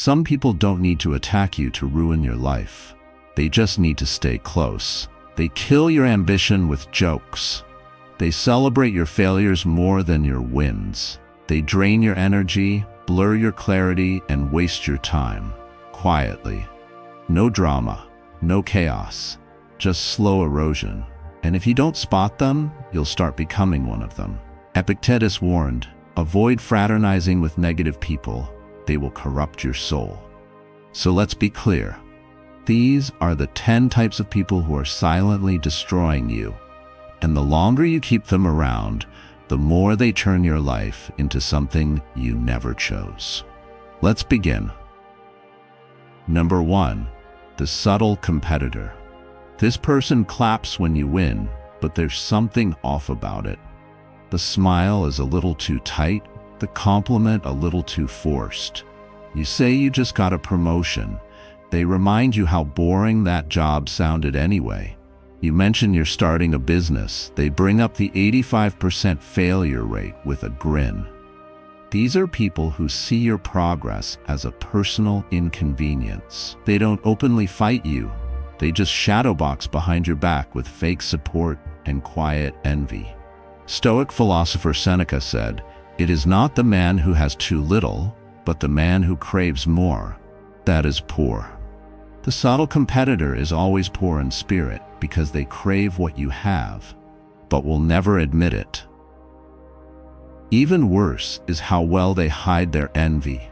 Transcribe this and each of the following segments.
Some people don't need to attack you to ruin your life. They just need to stay close. They kill your ambition with jokes. They celebrate your failures more than your wins. They drain your energy, blur your clarity, and waste your time. Quietly. No drama, no chaos, just slow erosion. And if you don't spot them, you'll start becoming one of them. Epictetus warned, avoid fraternizing with negative people. They will corrupt your soul. So let's be clear. These are the 10 types of people who are silently destroying you. And the longer you keep them around, the more they turn your life into something you never chose. Let's begin. Number 1, the subtle competitor. This person claps when you win, but there's something off about it. The smile is a little too tight, the compliment a little too forced. You say you just got a promotion. They remind you how boring that job sounded anyway. You mention you're starting a business. They bring up the 85% failure rate with a grin. These are people who see your progress as a personal inconvenience. They don't openly fight you. They just shadowbox behind your back with fake support and quiet envy. Stoic philosopher Seneca said, "It is not the man who has too little, but the man who craves more. That is poor." The subtle competitor is always poor in spirit because they crave what you have, but will never admit it. Even worse is how well they hide their envy.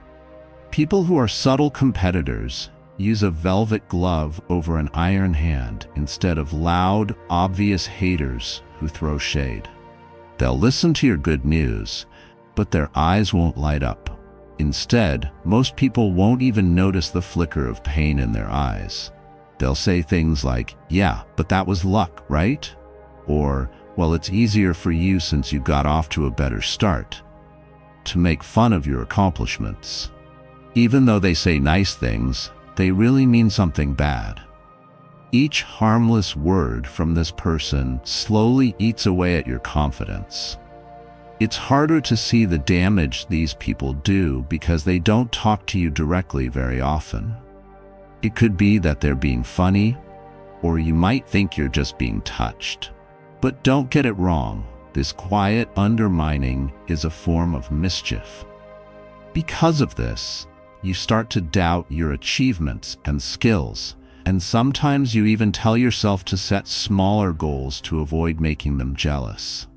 People who are subtle competitors use a velvet glove over an iron hand instead of loud, obvious haters who throw shade. They'll listen to your good news, but their eyes won't light up. Instead, most people won't even notice the flicker of pain in their eyes. They'll say things like, "Yeah, but that was luck, right?" Or, "Well, it's easier for you since you got off to a better start," to make fun of your accomplishments. Even though they say nice things, they really mean something bad. Each harmless word from this person slowly eats away at your confidence. It's harder to see the damage these people do because they don't talk to you directly very often. It could be that they're being funny, or you might think you're just being touched. But don't get it wrong, this quiet undermining is a form of mischief. Because of this, you start to doubt your achievements and skills, and sometimes you even tell yourself to set smaller goals to avoid making them jealous.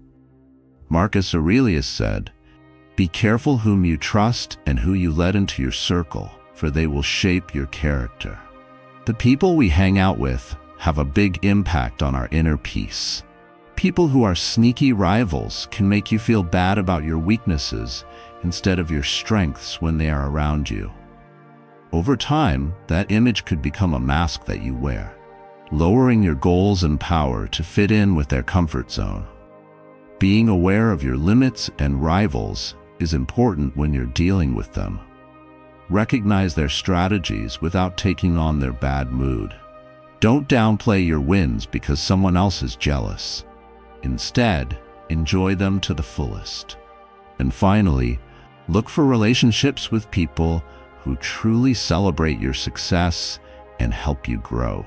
Marcus Aurelius said, "Be careful whom you trust and who you let into your circle, for they will shape your character." The people we hang out with have a big impact on our inner peace. People who are sneaky rivals can make you feel bad about your weaknesses instead of your strengths when they are around you. Over time, that image could become a mask that you wear, lowering your goals and power to fit in with their comfort zone. Being aware of your limits and rivals is important when you're dealing with them. Recognize their strategies without taking on their bad mood. Don't downplay your wins because someone else is jealous. Instead, enjoy them to the fullest. And finally, look for relationships with people who truly celebrate your success and help you grow,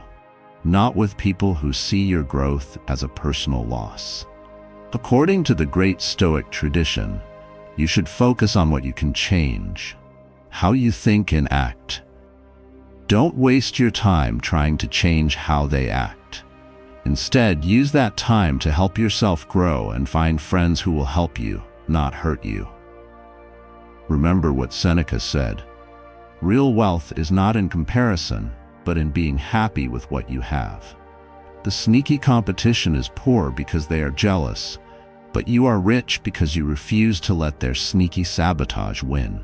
not with people who see your growth as a personal loss. According to the great Stoic tradition, you should focus on what you can change, how you think and act. Don't waste your time trying to change how they act. Instead, use that time to help yourself grow and find friends who will help you, not hurt you. Remember what Seneca said, "Real wealth is not in comparison, but in being happy with what you have." The sneaky competition is poor because they are jealous, but you are rich because you refuse to let their sneaky sabotage win.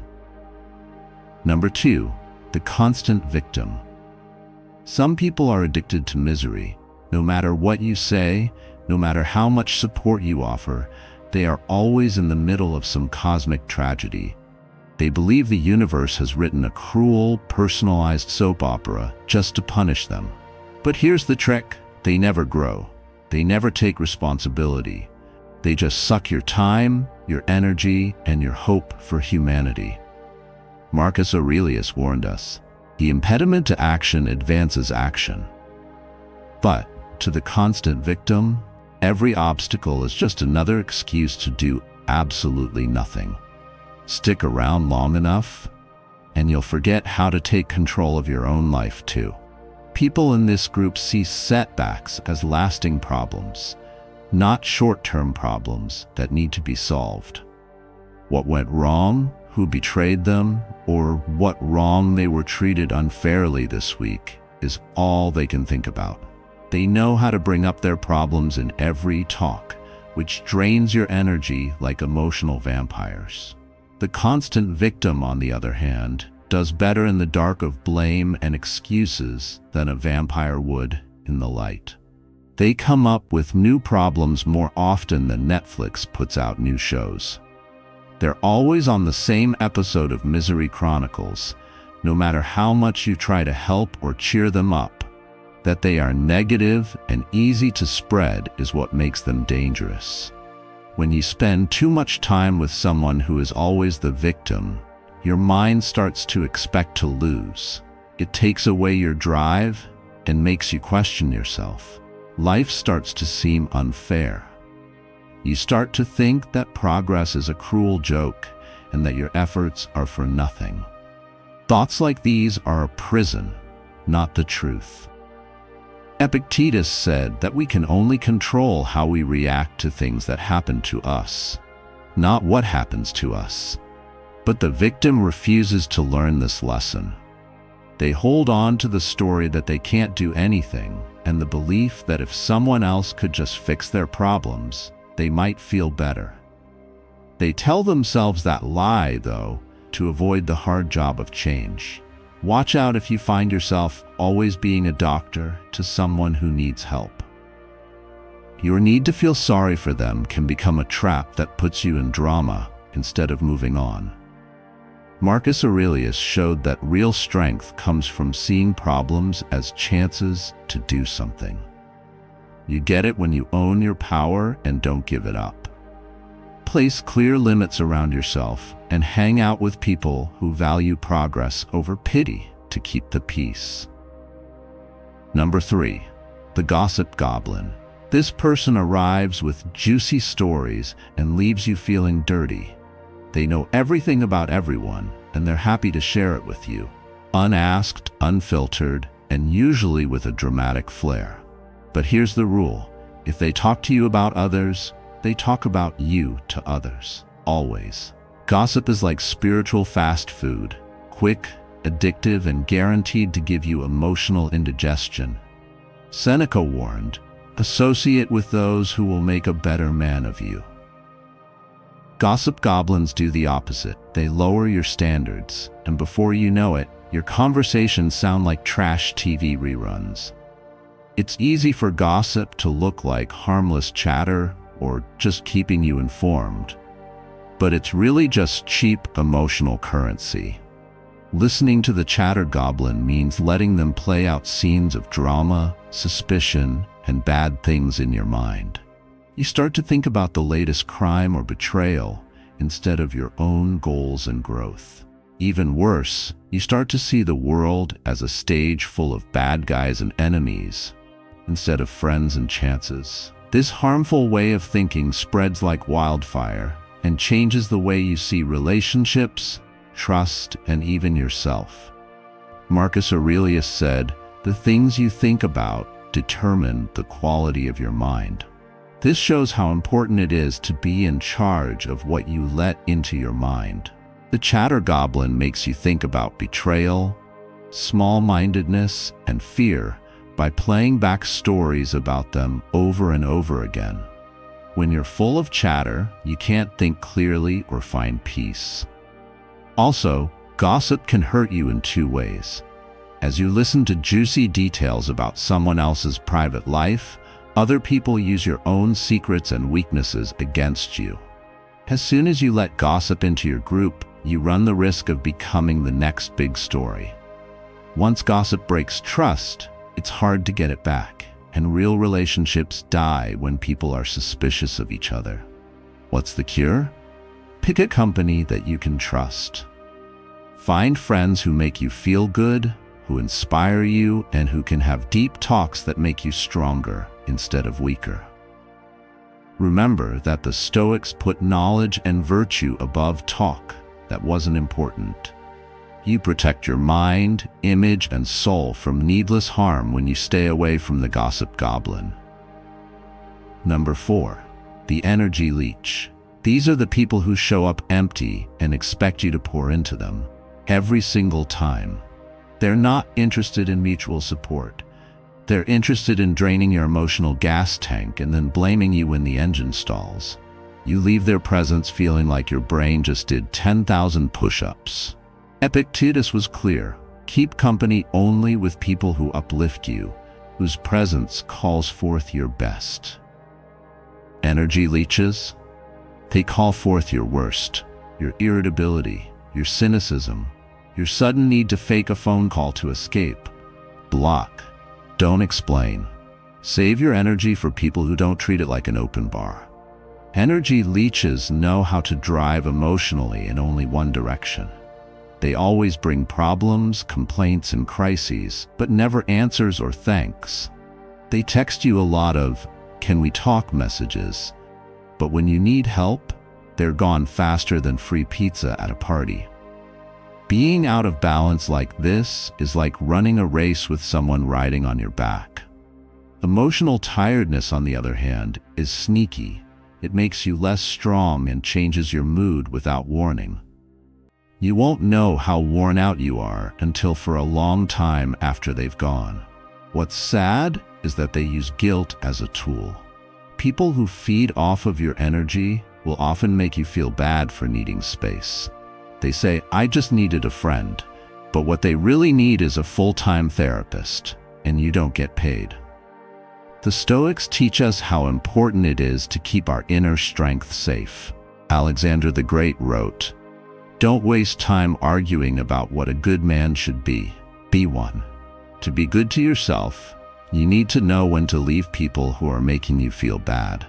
Number 2, the constant victim. Some people are addicted to misery. No matter what you say, no matter how much support you offer, they are always in the middle of some cosmic tragedy. They believe the universe has written a cruel, personalized soap opera just to punish them. But here's the trick: they never grow. They never take responsibility. They just suck your time, your energy, and your hope for humanity. Marcus Aurelius warned us, "The impediment to action advances action." But to the constant victim, every obstacle is just another excuse to do absolutely nothing. Stick around long enough, and you'll forget how to take control of your own life too. People in this group see setbacks as lasting problems, not short-term problems that need to be solved. What went wrong, who betrayed them, or what wrong they were treated unfairly this week is all they can think about. They know how to bring up their problems in every talk, which drains your energy like emotional vampires. The constant victim, on the other hand, does better in the dark of blame and excuses than a vampire would in the light. They come up with new problems more often than Netflix puts out new shows. They're always on the same episode of Misery Chronicles, no matter how much you try to help or cheer them up. That they are negative and easy to spread is what makes them dangerous. When you spend too much time with someone who is always the victim, your mind starts to expect to lose. It takes away your drive and makes you question yourself. Life starts to seem unfair. You start to think that progress is a cruel joke and that your efforts are for nothing. Thoughts like these are a prison, not the truth. Epictetus said that we can only control how we react to things that happen to us, not what happens to us. But the victim refuses to learn this lesson. They hold on to the story that they can't do anything and the belief that if someone else could just fix their problems, they might feel better. They tell themselves that lie, though, to avoid the hard job of change. Watch out if you find yourself always being a doctor to someone who needs help. Your need to feel sorry for them can become a trap that puts you in drama instead of moving on. Marcus Aurelius showed that real strength comes from seeing problems as chances to do something. You get it when you own your power and don't give it up. Place clear limits around yourself and hang out with people who value progress over pity to keep the peace. Number 3, the Gossip Goblin. This person arrives with juicy stories and leaves you feeling dirty. They know everything about everyone, and they're happy to share it with you. Unasked, unfiltered, and usually with a dramatic flair. But here's the rule. If they talk to you about others, they talk about you to others. Always. Gossip is like spiritual fast food. Quick, addictive, and guaranteed to give you emotional indigestion. Seneca warned, "Associate with those who will make a better man of you." Gossip goblins do the opposite. They lower your standards, and before you know it, your conversations sound like trash TV reruns. It's easy for gossip to look like harmless chatter or just keeping you informed, but it's really just cheap emotional currency. Listening to the chatter goblin means letting them play out scenes of drama, suspicion, and bad things in your mind. You start to think about the latest crime or betrayal instead of your own goals and growth. Even worse, you start to see the world as a stage full of bad guys and enemies instead of friends and chances. This harmful way of thinking spreads like wildfire and changes the way you see relationships, trust, and even yourself. Marcus Aurelius said, "The things you think about determine the quality of your mind." This shows how important it is to be in charge of what you let into your mind. The chatter goblin makes you think about betrayal, small-mindedness, and fear by playing back stories about them over and over again. When you're full of chatter, you can't think clearly or find peace. Also, gossip can hurt you in two ways. As you listen to juicy details about someone else's private life, other people use your own secrets and weaknesses against you. As soon as you let gossip into your group, you run the risk of becoming the next big story. Once gossip breaks trust, it's hard to get it back, and real relationships die when people are suspicious of each other. What's the cure? Pick a company that you can trust. Find friends who make you feel good, who inspire you, and who can have deep talks that make you stronger instead of weaker. Remember that the Stoics put knowledge and virtue above talk that wasn't important. You protect your mind, image, and soul from needless harm when you stay away from the Gossip Goblin. Number 4. The Energy Leech. These are the people who show up empty and expect you to pour into them every single time. They're not interested in mutual support. They're interested in draining your emotional gas tank and then blaming you when the engine stalls. You leave their presence feeling like your brain just did 10,000 push-ups. Epictetus was clear. Keep company only with people who uplift you, whose presence calls forth your best. Energy leeches? They call forth your worst, your irritability, your cynicism, your sudden need to fake a phone call to escape. Block. Don't explain. Save your energy for people who don't treat it like an open bar. Energy leeches know how to drive emotionally in only one direction. They always bring problems, complaints, and crises, but never answers or thanks. They text you a lot of, "Can we talk?" messages, but when you need help, they're gone faster than free pizza at a party. Being out of balance like this is like running a race with someone riding on your back. Emotional tiredness, on the other hand, is sneaky. It makes you less strong and changes your mood without warning. You won't know how worn out you are until for a long time after they've gone. What's sad is that they use guilt as a tool. People who feed off of your energy will often make you feel bad for needing space. They say, "I just needed a friend," but what they really need is a full-time therapist, and you don't get paid. The Stoics teach us how important it is to keep our inner strength safe. Alexander the Great wrote, "Don't waste time arguing about what a good man should be. Be one." To be good to yourself, you need to know when to leave people who are making you feel bad.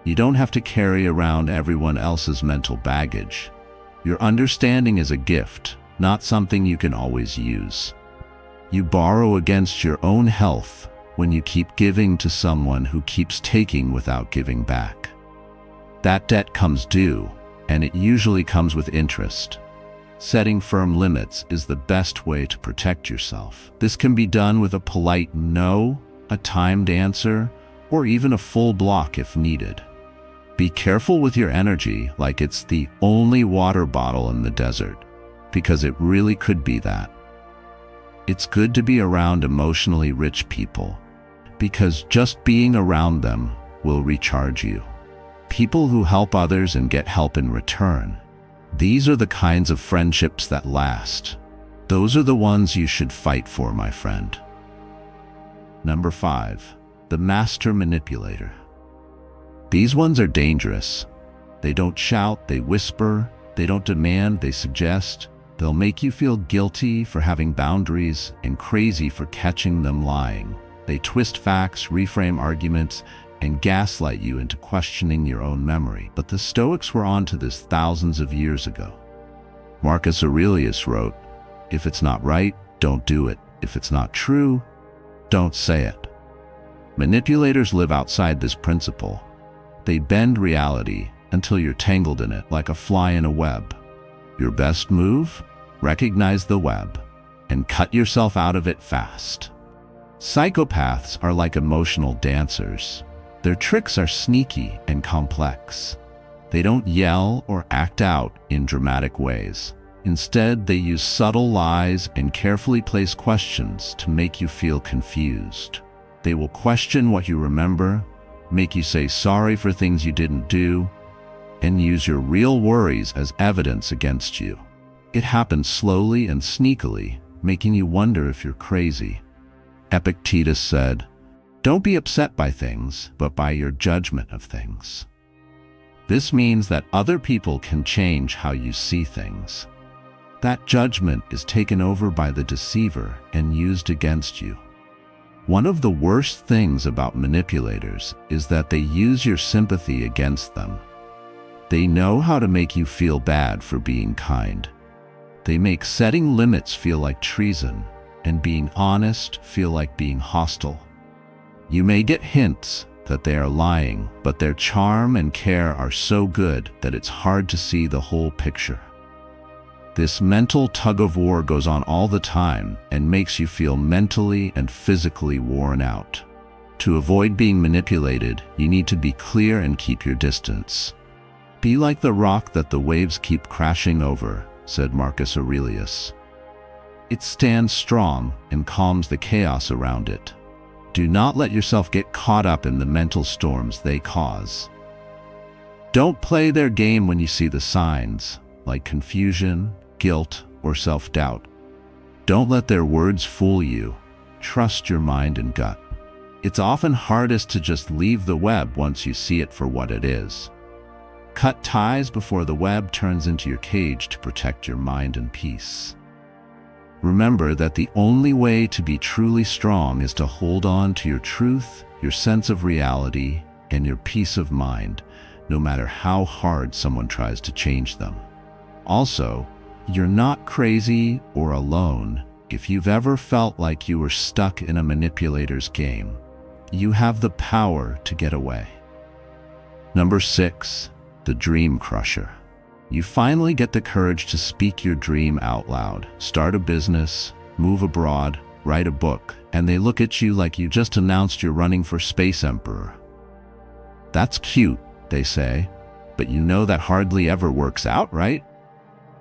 You don't have to carry around everyone else's mental baggage. Your understanding is a gift, not something you can always use. You borrow against your own health when you keep giving to someone who keeps taking without giving back. That debt comes due, and it usually comes with interest. Setting firm limits is the best way to protect yourself. This can be done with a polite no, a timed answer, or even a full block if needed. Be careful with your energy like it's the only water bottle in the desert, because it really could be that. It's good to be around emotionally rich people, because just being around them will recharge you. People who help others and get help in return. These are the kinds of friendships that last. Those are the ones you should fight for, my friend. Number 5. The Master Manipulator. These ones are dangerous. They don't shout, they whisper. They don't demand, they suggest. They'll make you feel guilty for having boundaries and crazy for catching them lying. They twist facts, reframe arguments, and gaslight you into questioning your own memory. But the Stoics were onto this thousands of years ago. Marcus Aurelius wrote, "If it's not right, don't do it. If it's not true, don't say it." Manipulators live outside this principle. They bend reality until you're tangled in it like a fly in a web. Your best move? Recognize the web and cut yourself out of it fast. Psychopaths are like emotional dancers. Their tricks are sneaky and complex. They don't yell or act out in dramatic ways. Instead, they use subtle lies and carefully place questions to make you feel confused. They will question what you remember, make you say sorry for things you didn't do, and use your real worries as evidence against you. It happens slowly and sneakily, making you wonder if you're crazy. Epictetus said, "Don't be upset by things, but by your judgment of things." This means that other people can change how you see things. That judgment is taken over by the deceiver and used against you. One of the worst things about manipulators is that they use your sympathy against them. They know how to make you feel bad for being kind. They make setting limits feel like treason, and being honest feel like being hostile. You may get hints that they are lying, but their charm and care are so good that it's hard to see the whole picture. This mental tug-of-war goes on all the time and makes you feel mentally and physically worn out. To avoid being manipulated, you need to be clear and keep your distance. Be like the rock that the waves keep crashing over, said Marcus Aurelius. It stands strong and calms the chaos around it. Do not let yourself get caught up in the mental storms they cause. Don't play their game when you see the signs, like confusion, guilt, or self-doubt. Don't let their words fool you. Trust your mind and gut. It's often hardest to just leave the web once you see it for what it is. Cut ties before the web turns into your cage to protect your mind and peace. Remember that the only way to be truly strong is to hold on to your truth, your sense of reality, and your peace of mind, no matter how hard someone tries to change them. Also, you're not crazy or alone. If you've ever felt like you were stuck in a manipulator's game, you have the power to get away. Number 6, the dream crusher. You finally get the courage to speak your dream out loud, start a business, move abroad, write a book, and they look at you like you just announced you're running for Space Emperor. That's cute, they say, but you know that hardly ever works out, right?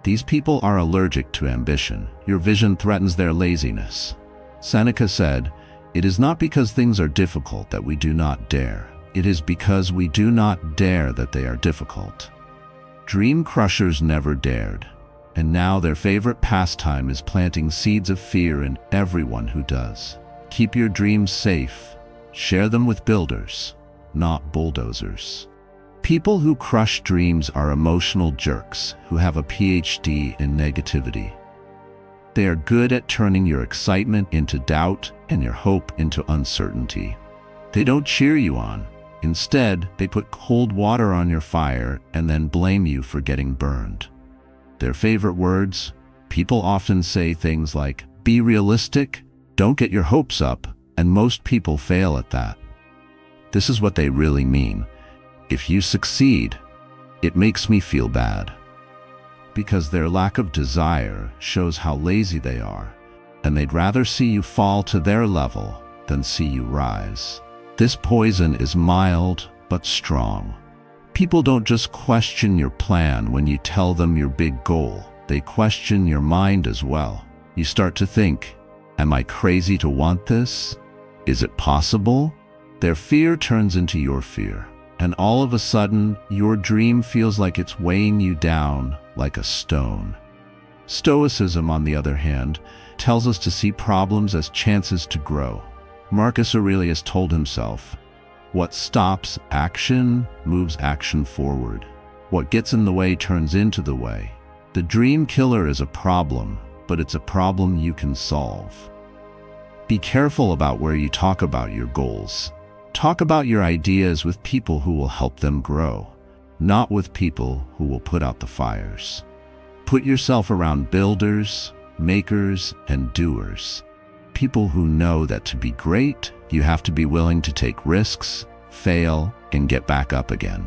These people are allergic to ambition. Your vision threatens their laziness. Seneca said, "It is not because things are difficult that we do not dare. It is because we do not dare that they are difficult." Dream crushers never dared, and now their favorite pastime is planting seeds of fear in everyone who does. Keep your dreams safe. Share them with builders, not bulldozers. People who crush dreams are emotional jerks who have a PhD in negativity. They are good at turning your excitement into doubt and your hope into uncertainty. They don't cheer you on. Instead, they put cold water on your fire and then blame you for getting burned. Their favorite words? People often say things like, "Be realistic, don't get your hopes up," and most people fail at that. This is what they really mean. If you succeed, it makes me feel bad. Because their lack of desire shows how lazy they are, and they'd rather see you fall to their level than see you rise. This poison is mild but strong. People don't just question your plan when you tell them your big goal. They question your mind as well. You start to think, "Am I crazy to want this? Is it possible?" Their fear turns into your fear. And all of a sudden, your dream feels like it's weighing you down like a stone. Stoicism, on the other hand, tells us to see problems as chances to grow. Marcus Aurelius told himself, "What stops action moves action forward. What gets in the way turns into the way." The dream killer is a problem, but it's a problem you can solve. Be careful about where you talk about your goals. Talk about your ideas with people who will help them grow, not with people who will put out the fires. Put yourself around builders, makers, and doers. People who know that to be great, you have to be willing to take risks, fail, and get back up again.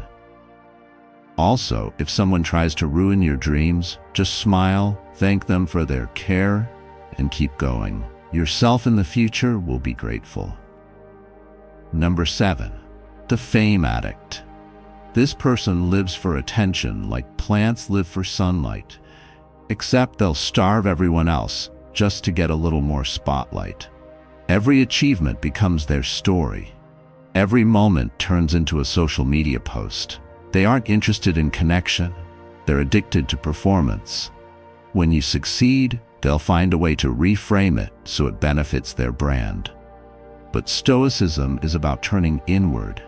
Also, if someone tries to ruin your dreams, just smile, thank them for their care, and keep going. Yourself in the future will be grateful. Number 7, the Fame Addict. This person lives for attention like plants live for sunlight, except they'll starve everyone else just to get a little more spotlight. Every achievement becomes their story. Every moment turns into a social media post. They aren't interested in connection. They're addicted to performance. When you succeed, they'll find a way to reframe it so it benefits their brand. But Stoicism is about turning inward.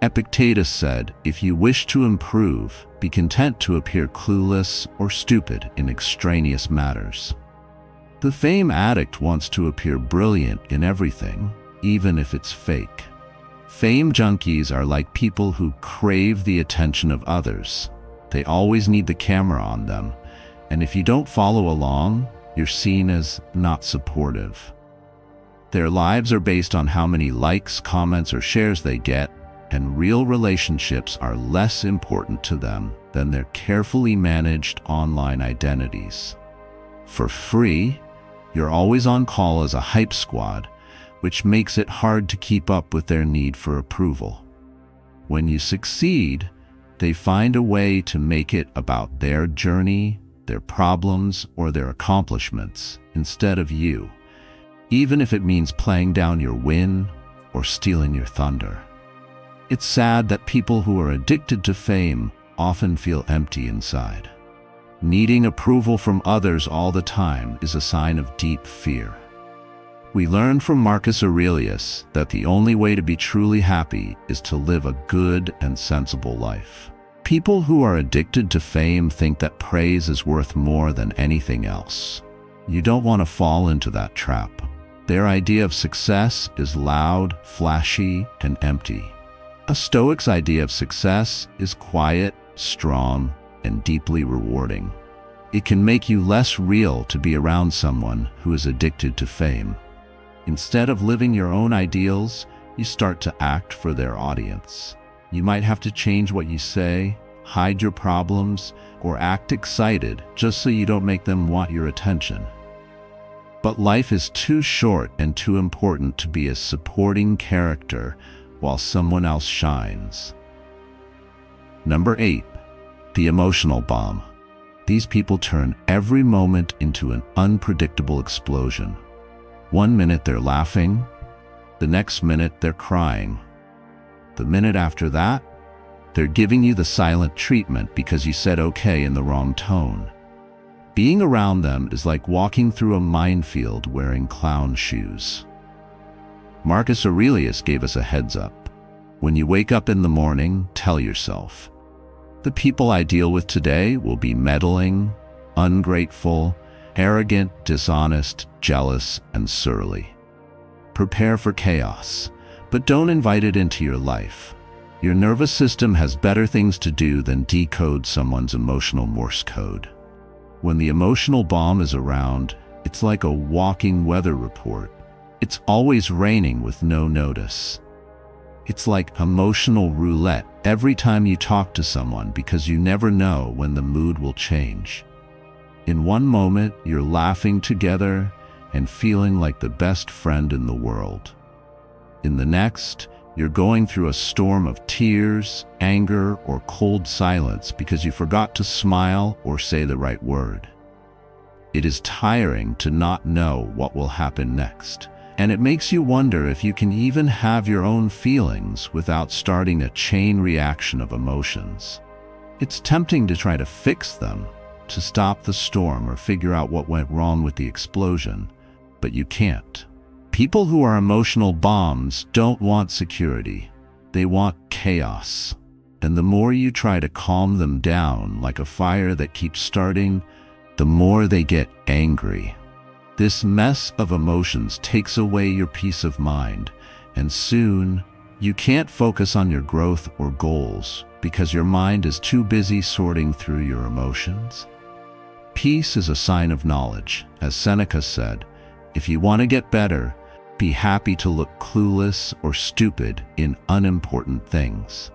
Epictetus said, "If you wish to improve, be content to appear clueless or stupid in extraneous matters." The Fame Addict wants to appear brilliant in everything, even if it's fake. Fame junkies are like people who crave the attention of others. They always need the camera on them, And if you don't follow along, you're seen as not supportive. Their lives are based on how many likes, comments, or shares they get, and real relationships are less important to them than their carefully managed online identities. For free, you're always on call as a hype squad, which makes it hard to keep up with their need for approval. When you succeed, they find a way to make it about their journey, their problems, or their accomplishments instead of you, even if it means playing down your win or stealing your thunder. It's sad that people who are addicted to fame often feel empty inside. Needing approval from others all the time is a sign of deep fear. We learned from Marcus Aurelius that the only way to be truly happy is to live a good and sensible life. People who are addicted to fame think that praise is worth more than anything else. You don't want to fall into that trap. Their idea of success is loud, flashy, and empty. A Stoic's idea of success is quiet, strong, and deeply rewarding. It can make you less real to be around someone who is addicted to fame. Instead of living your own ideals, you start to act for their audience. You might have to change what you say, hide your problems, or act excited just so you don't make them want your attention. But life is too short and too important to be a supporting character while someone else shines. Number 8, the emotional bomb. These people turn every moment into an unpredictable explosion. One minute they're laughing, the next minute they're crying. The minute after that, they're giving you the silent treatment because you said okay in the wrong tone. Being around them is like walking through a minefield wearing clown shoes. Marcus Aurelius gave us a heads up. When you wake up in the morning, tell yourself, the people I deal with today will be meddling, ungrateful, arrogant, dishonest, jealous, and surly. Prepare for chaos, but don't invite it into your life. Your nervous system has better things to do than decode someone's emotional Morse code. When the emotional bomb is around, it's like a walking weather report. It's always raining with no notice. It's like emotional roulette every time you talk to someone because you never know when the mood will change. In one moment, you're laughing together and feeling like the best friend in the world. In the next, you're going through a storm of tears, anger, or cold silence because you forgot to smile or say the right word. It is tiring to not know what will happen next, and it makes you wonder if you can even have your own feelings without starting a chain reaction of emotions. It's tempting to try to fix them, to stop the storm or figure out what went wrong with the explosion, but you can't. People who are emotional bombs don't want security. They want chaos. And the more you try to calm them down like a fire that keeps starting, the more they get angry. This mess of emotions takes away your peace of mind, and soon you can't focus on your growth or goals because your mind is too busy sorting through your emotions. Peace is a sign of knowledge. As Seneca said, if you want to get better, be happy to look clueless or stupid in unimportant things.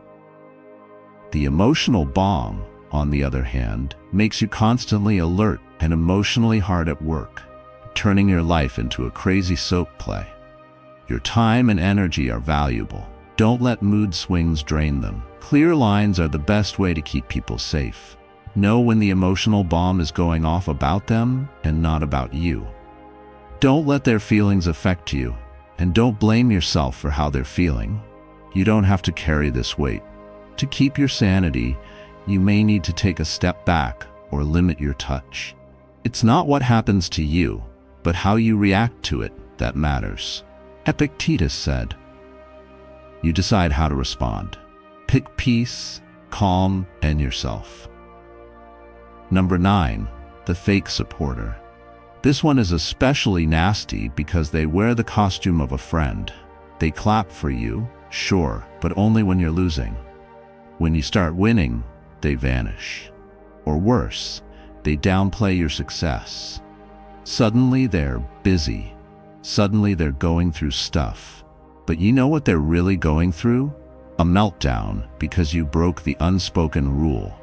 The emotional bomb, on the other hand, makes you constantly alert and emotionally hard at work, turning your life into a crazy soap play. Your time and energy are valuable. Don't let mood swings drain them. Clear lines are the best way to keep people safe. Know when the emotional bomb is going off about them and not about you. Don't let their feelings affect you, and don't blame yourself for how they're feeling. You don't have to carry this weight. To keep your sanity, you may need to take a step back or limit your touch. It's not what happens to you, but how you react to it that matters. Epictetus said, "You decide how to respond. Pick peace, calm, and yourself." Number 9, the fake supporter. This one is especially nasty because they wear the costume of a friend. They clap for you, sure, but only when you're losing. When you start winning, they vanish. Or worse, They downplay your success. Suddenly they're busy. Suddenly they're going through stuff. But you know what they're really going through? A meltdown because you broke the unspoken rule.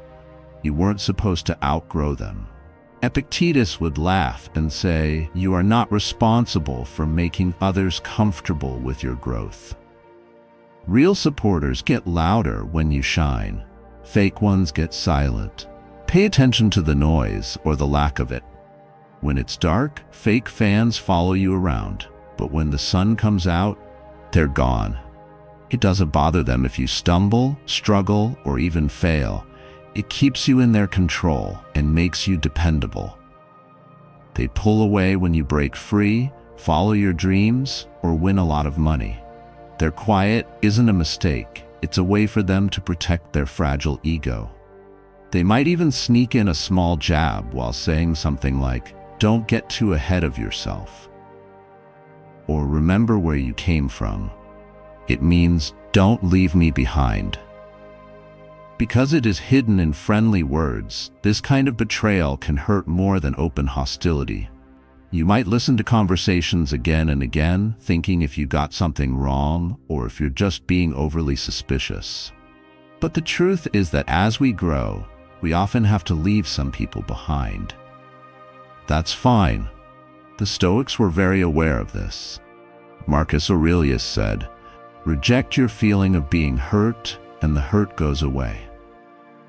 You weren't supposed to outgrow them. Epictetus would laugh and say, "You are not responsible for making others comfortable with your growth." Real supporters get louder when you shine. Fake ones get silent. Pay attention to the noise or the lack of it. When it's dark, fake fans follow you around. But when the sun comes out, they're gone. It doesn't bother them if you stumble, struggle, or even fail. It keeps you in their control and makes you dependable. They pull away when you break free, follow your dreams, or win a lot of money. Their quiet isn't a mistake. It's a way for them to protect their fragile ego. They might even sneak in a small jab while saying something like, "Don't get too ahead of yourself." Or "Remember where you came from." It means, "Don't leave me behind." Because it is hidden in friendly words, this kind of betrayal can hurt more than open hostility. You might listen to conversations again and again, thinking if you got something wrong or if you're just being overly suspicious. But the truth is that as we grow, we often have to leave some people behind. That's fine. The Stoics were very aware of this. Marcus Aurelius said, "Reject your feeling of being hurt, and the hurt goes away."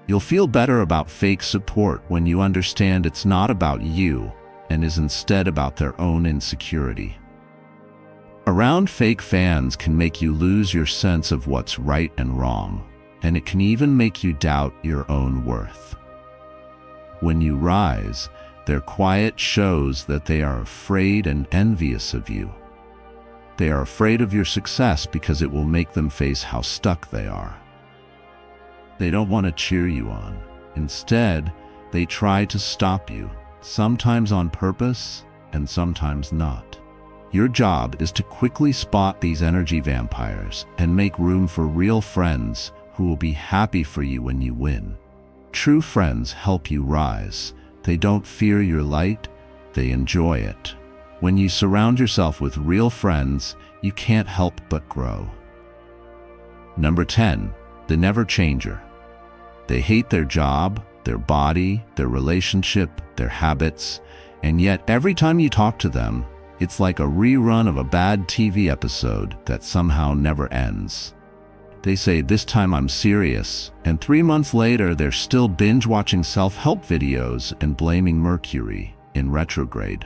You'll feel better about fake support when you understand it's not about you and is instead about their own insecurity. Around fake fans can make you lose your sense of what's right and wrong, and it can even make you doubt your own worth. When you rise, their quiet shows that they are afraid and envious of you. They are afraid of your success because it will make them face how stuck they are. They don't want to cheer you on. Instead, they try to stop you, sometimes on purpose and sometimes not. Your job is to quickly spot these energy vampires and make room for real friends who will be happy for you when you win. True friends help you rise. They don't fear your light, they enjoy it. When you surround yourself with real friends, you can't help but grow. Number 10, the never changer. They hate their job, their body, their relationship, their habits, and yet every time you talk to them, it's like a rerun of a bad TV episode that somehow never ends. They say, "This time I'm serious," and 3 months later they're still binge-watching self-help videos and blaming Mercury in retrograde.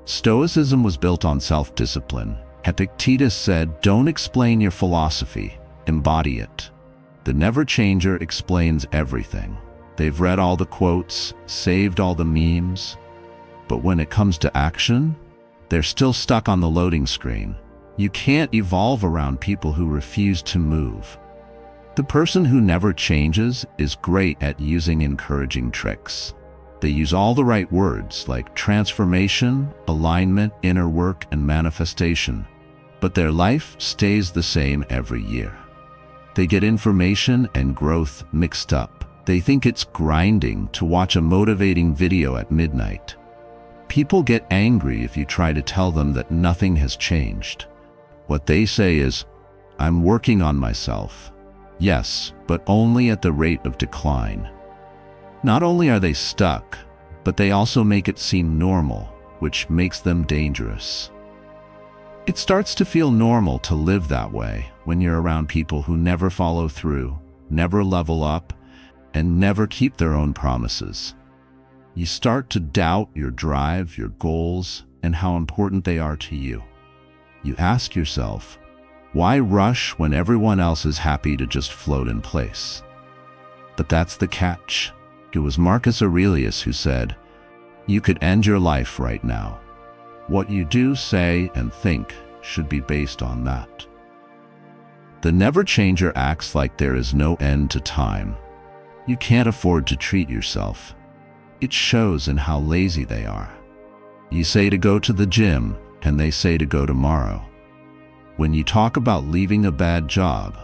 Stoicism was built on self-discipline. Epictetus said, "Don't explain your philosophy, embody it." The never changer explains everything. They've read all the quotes, saved all the memes, but when it comes to action, they're still stuck on the loading screen. You can't evolve around people who refuse to move. The person who never changes is great at using encouraging tricks. They use all the right words like transformation, alignment, inner work, and manifestation, but their life stays the same every year. They get information and growth mixed up. They think it's grinding to watch a motivating video at midnight. People get angry if you try to tell them that nothing has changed. What they say is, "I'm working on myself." Yes, but only at the rate of decline. Not only are they stuck, but they also make it seem normal, which makes them dangerous. It starts to feel normal to live that way when you're around people who never follow through, never level up, and never keep their own promises. You start to doubt your drive, your goals, and how important they are to you. You ask yourself, why rush when everyone else is happy to just float in place? But that's the catch. It was Marcus Aurelius who said, "You could end your life right now. What you do, say, and think should be based on that." The never changer acts like there is no end to time. You can't afford to treat yourself. It shows in how lazy they are. You say to go to the gym, and they say to go tomorrow. When you talk about leaving a bad job,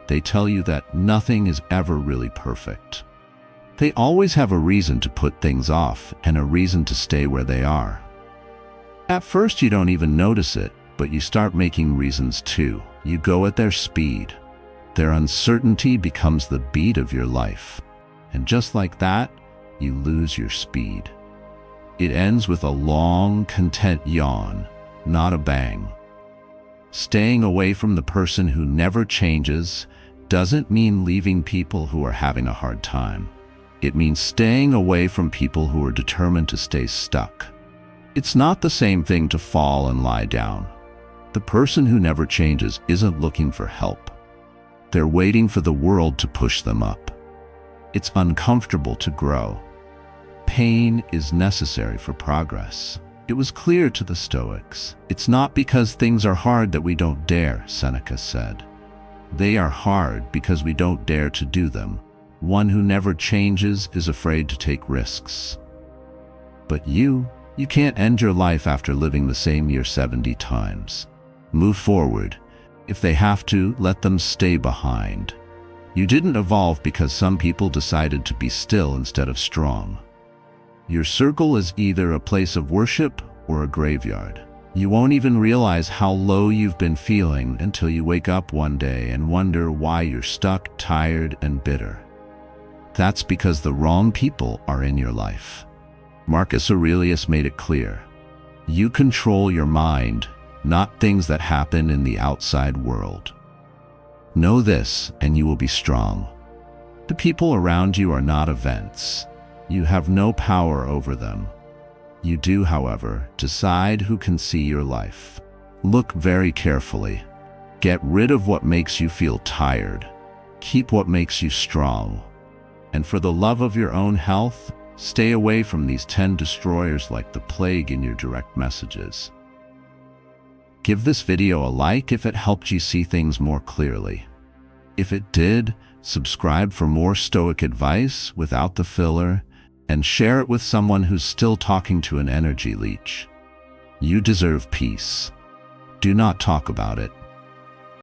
they tell you that nothing is ever really perfect. They always have a reason to put things off and a reason to stay where they are. At first you don't even notice it, but you start making reasons too. You go at their speed. Their uncertainty becomes the beat of your life. And just like that, you lose your speed. It ends with a long, content yawn, not a bang. Staying away from the person who never changes doesn't mean leaving people who are having a hard time. It means staying away from people who are determined to stay stuck. It's not the same thing to fall and lie down. The person who never changes isn't looking for help. They're waiting for the world to push them up. It's uncomfortable to grow. Pain is necessary for progress. It was clear to the Stoics. It's not because things are hard that we don't dare, Seneca said. They are hard because we don't dare to do them. One who never changes is afraid to take risks. But you can't end your life after living the same year 70 times. Move forward. If they have to, let them stay behind. You didn't evolve because some people decided to be still instead of strong. Your circle is either a place of worship or a graveyard. You won't even realize how low you've been feeling until you wake up one day and wonder why you're stuck, tired, and bitter. That's because the wrong people are in your life. Marcus Aurelius made it clear. You control your mind, not things that happen in the outside world. Know this, and you will be strong. The people around you are not events. You have no power over them. You do, however, decide who can see your life. Look very carefully. Get rid of what makes you feel tired. Keep what makes you strong. And for the love of your own health, stay away from these 10 destroyers like the plague in your direct messages. Give this video a like if it helped you see things more clearly. If it did, subscribe for more Stoic advice without the filler, and share it with someone who's still talking to an energy leech. You deserve peace. Do not talk about it.